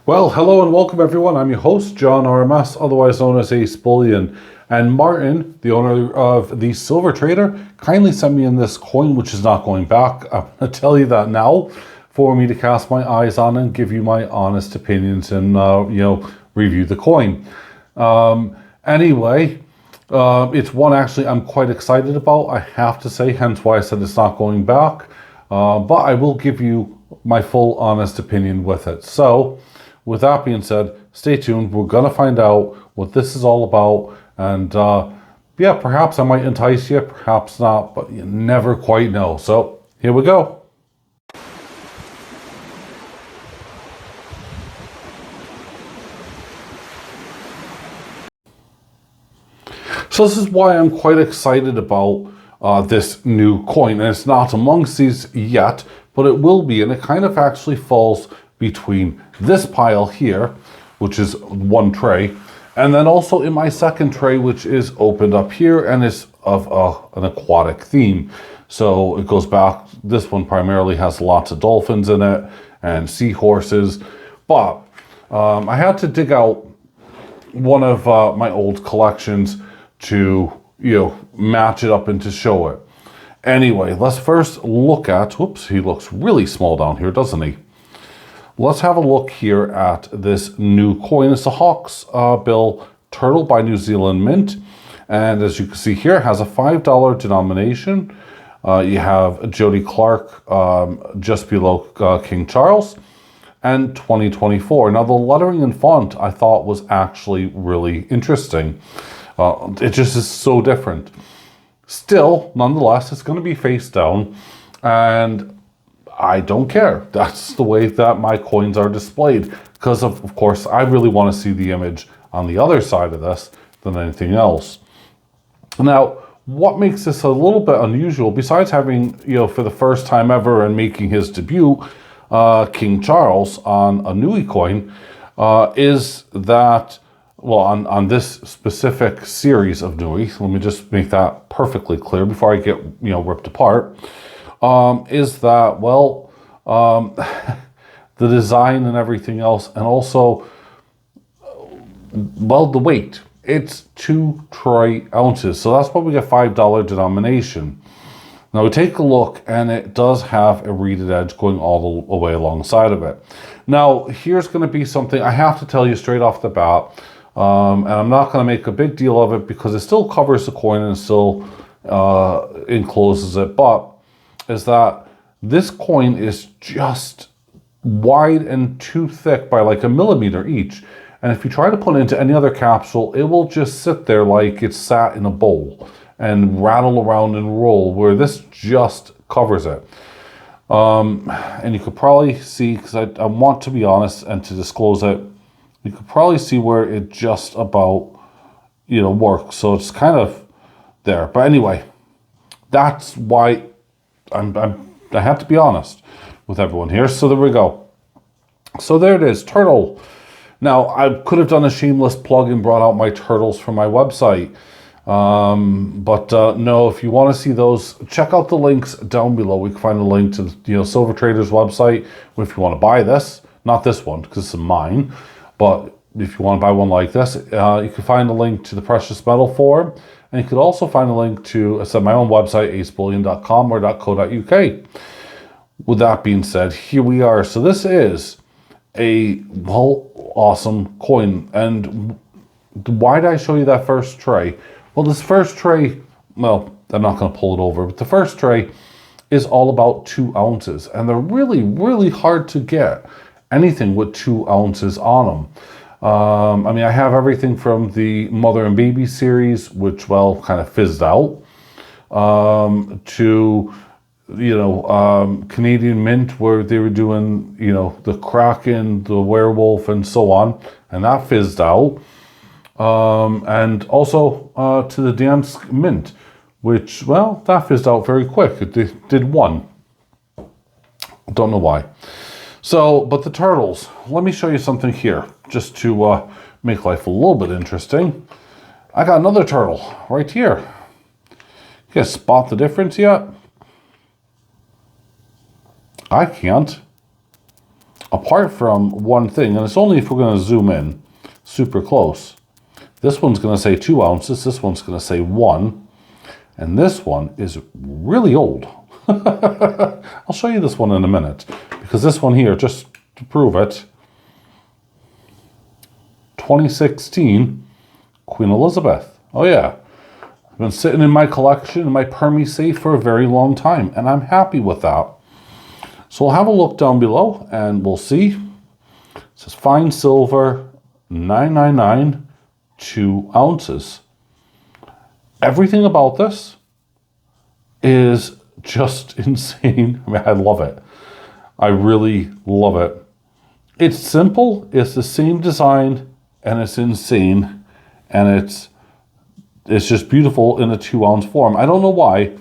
Well, hello and welcome everyone. I'm your host, John RMS, otherwise known as AceBullion. And Martin, the owner of the Silver Trader, kindly sent me in this coin, which is not going back. I'm going to tell you that now for me to cast my eyes on and give you my honest opinions and, review the coin. Anyway, it's one actually I'm quite excited about, I have to say, hence why I said it's not going back. But I will give you my full honest opinion with it. So, with that being said, stay tuned. We're going to find out what this is all about. And yeah, perhaps I might entice you, perhaps not, but you never quite know. So here we go. So this is why I'm quite excited about this new coin. And it's not amongst these yet, but it will be. And it kind of actually falls between this pile here, which is one tray, and then also in my second tray, which is opened up here and is of an aquatic theme. So it goes back, this one primarily has lots of dolphins in it and seahorses, but I had to dig out one of my old collections to, match it up and to show it. Anyway, let's first look at, whoops, he looks really small down here, doesn't he? Let's have a look here at this new coin. It's a Hawksbill turtle by New Zealand Mint. And as you can see here, it has a $5 denomination. You have Jody Clark just below King Charles, and 2024. Now the lettering and font I thought was actually really interesting. It just is so different. Still, nonetheless, it's going to be face down, and I don't care. That's the way that my coins are displayed, because of course I really want to see the image on the other side of this than anything else. Now, what makes this a little bit unusual, besides having, for the first time ever and making his debut, King Charles on a Nui coin, is that, well, on this specific series of Nui, let me just make that perfectly clear before I get, ripped apart, is that, well, the design and everything else, and also, well, the weight. It's 2 troy ounces, so that's why we get $5 denomination. Now we take a look, and it does have a reeded edge going all the way alongside of it. Now, here's going to be something I have to tell you straight off the bat, and I'm not going to make a big deal of it because it still covers the coin and still encloses it, but is that this coin is just wide and too thick by like 1 millimeter each. And if you try to put it into any other capsule, it will just sit there like it's sat in a bowl and rattle around and roll, where this just covers it. And you could probably see, because I want to be honest and to disclose it, you could probably see where it just about, works. So it's kind of there. But anyway, that's why I have to be honest with everyone here. So there we go. So there it is, turtle. Now, I could have done a shameless plug and brought out my turtles from my website. But no, if you want to see those, check out the links down below. We can find a link to the Silver Trader's website if you want to buy this. Not this one, because it's mine. But if you want to buy one like this, you can find a link to the Precious Metal Forum. And you could also find a link to my own website, acebullion.com or .co.uk. With that being said, here we are. So this is a, well, awesome coin. And why did I show you that first tray? Well, this first tray, well, I'm not going to pull it over, but the first tray is all about 2 ounces. And they're really, really hard to get anything with 2 ounces on them. I have everything from the Mother and Baby series, which, well, kind of fizzed out, to, Canadian Mint, where they were doing, the Kraken, the Werewolf, and so on, and that fizzed out. And also to the Dansk Mint, which, well, that fizzed out very quick. It did 1. Don't know why. So, but the turtles, let me show you something here, just to make life a little bit interesting. I got another turtle right here. You guys spot the difference yet? I can't. apart from one thing, and it's only if we're going to zoom in super close. This one's going to say 2 ounces, this one's going to say 1, and this one is really old. I'll show you this one in a minute, because this one here, just to prove it, 2016 Queen Elizabeth. Oh yeah, it's been sitting in my collection, in my Permy safe for a very long time, and I'm happy with that. So we'll have a look down below, and we'll see. It says fine silver, 999, 2 ounces. Everything about this is just insane. I mean, I love it. I really love it. It's simple, it's the same design, and it's insane, and it's just beautiful in a 2 ounce form. I don't know why,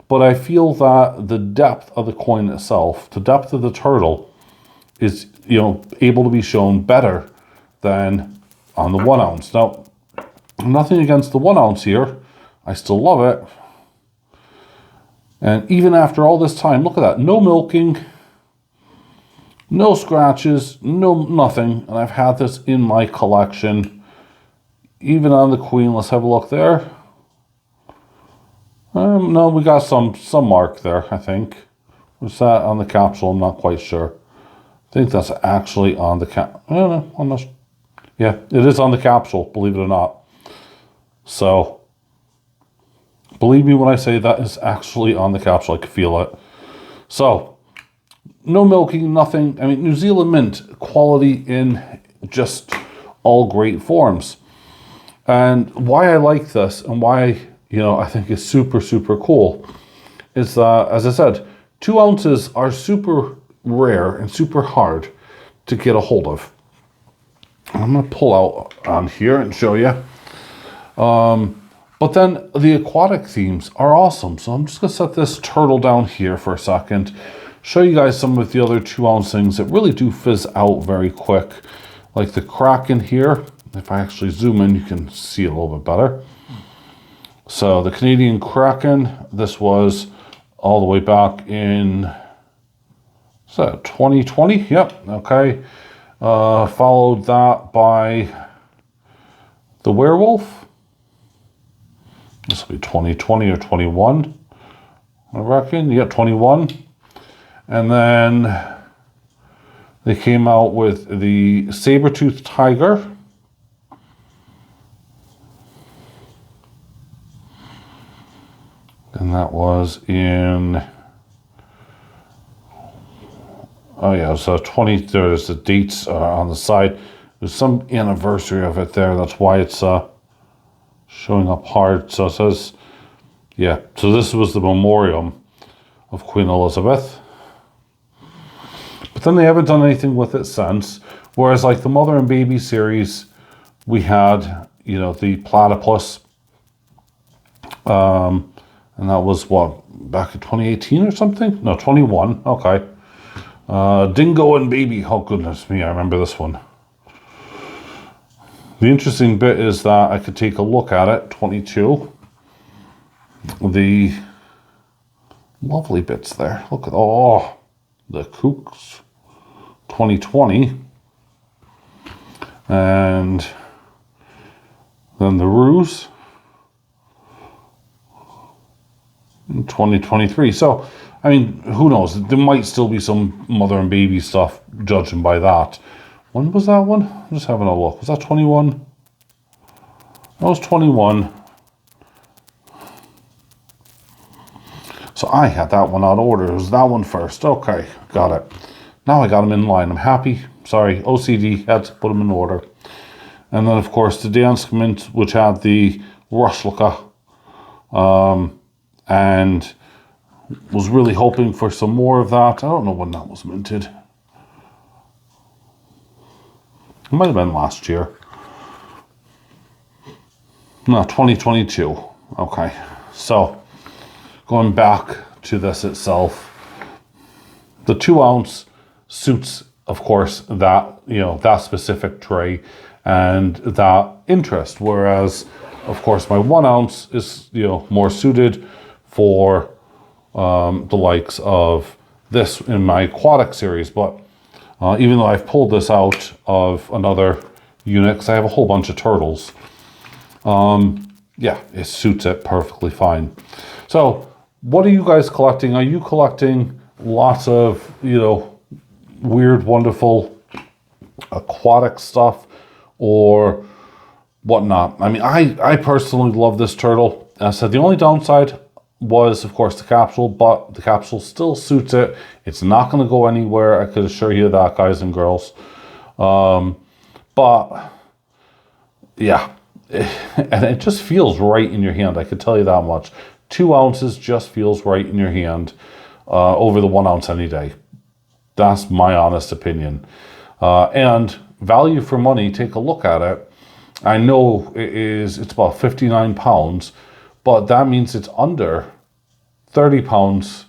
but I feel that the depth of the coin itself, the depth of the turtle, is, you know, able to be shown better than on the 1 ounce. Now, nothing against the 1 ounce here. I still love it. And even after all this time, look at that. No milking, no scratches, no nothing. And I've had this in my collection. Even on the Queen, let's have a look there. No, we got some mark there, I think. Was that on the capsule? I'm not quite sure. I think that's actually on the cap. I don't know. I'm not. Yeah, it is on the capsule, believe it or not. So, believe me when I say that is actually on the capsule. I can feel it. So, no milking, nothing. I mean, New Zealand mint quality in just all great forms. And why I like this and why, you know, I think it's super, super cool is that, as I said, 2 ounces are super rare and super hard to get a hold of. I'm going to pull out on here and show you. But then the aquatic themes are awesome. So I'm just going to set this turtle down here for a second. Show you guys some of the other 2 ounce things that really do fizz out very quick. Like the Kraken here. If I actually zoom in, you can see a little bit better. So the Canadian Kraken, this was all the way back in, is that 2020? Yep, okay. Followed that by the Werewolf. This will be 2020 or 21, I reckon. Yeah, 21. And then they came out with the Saber-Tooth Tiger. And that was in, oh yeah, so 20, there's the dates on the side. There's some anniversary of it there. That's why it's showing up hard. So it says, yeah, so this was the memoriam of Queen Elizabeth. But then they haven't done anything with it since. Whereas like the Mother and Baby series, we had, you know, the platypus. And that was what, back in 2018 or something? No, 21, okay. Dingo and Baby, oh goodness me, I remember this one. The interesting bit is that I could take a look at it, 22. The lovely bits there, look at, oh, the Kooks, 2020. And then the Ruse, in 2023. So, I mean, who knows? There might still be some Mother and Baby stuff, judging by that. When was that one? I'm just having a look. Was that 21? That was 21. So I had that one out of order. It was that one first. Okay, got it. Now I got them in line. I'm happy. Sorry, OCD, had to put them in order. And then, of course, the Dansk Mint, which had the Rushlaka. And was really hoping for some more of that. I don't know when that was minted. It might have been last year. No, 2022. Okay, so going back to this itself, the 2 ounce suits, of course, that, you know, that specific tray and that interest, whereas, of course, my 1 ounce is, you know, more suited for the likes of this in my aquatic series. But Even though I've pulled this out of another unit, because I have a whole bunch of turtles. Yeah, it suits it perfectly fine. So, what are you guys collecting? Are you collecting lots of, you know, weird, wonderful aquatic stuff or whatnot? I mean, I personally love this turtle. As I said, the only downside was, of course, the capsule, but the capsule still suits it. It's not going to go anywhere. I could assure you that, guys and girls. But yeah, and it just feels right in your hand. I could tell you that much. 2 ounces just feels right in your hand over the 1 ounce any day. That's my honest opinion. And value for money, take a look at it. I know it's about 59 pounds, but that means it's under 30 pounds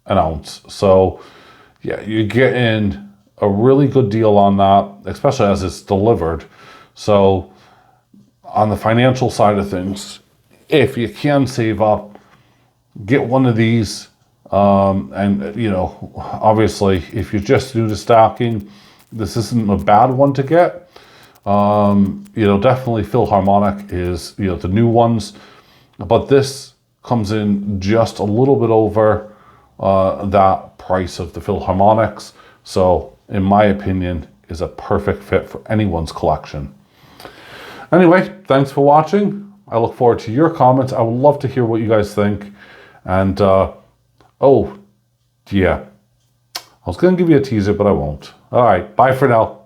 an ounce. So yeah, you're getting a really good deal on that, especially as it's delivered. So on the financial side of things, if you can save up, get one of these. And you know, obviously, if you're just new to stocking, this isn't a bad one to get. You know, definitely Philharmonic is, you know, the new ones, but this comes in just a little bit over that price of the Philharmonics. So, in my opinion, is a perfect fit for anyone's collection. Anyway, thanks for watching. I look forward to your comments. I would love to hear what you guys think. And, oh, yeah. I was going to give you a teaser, but I won't. All right, bye for now.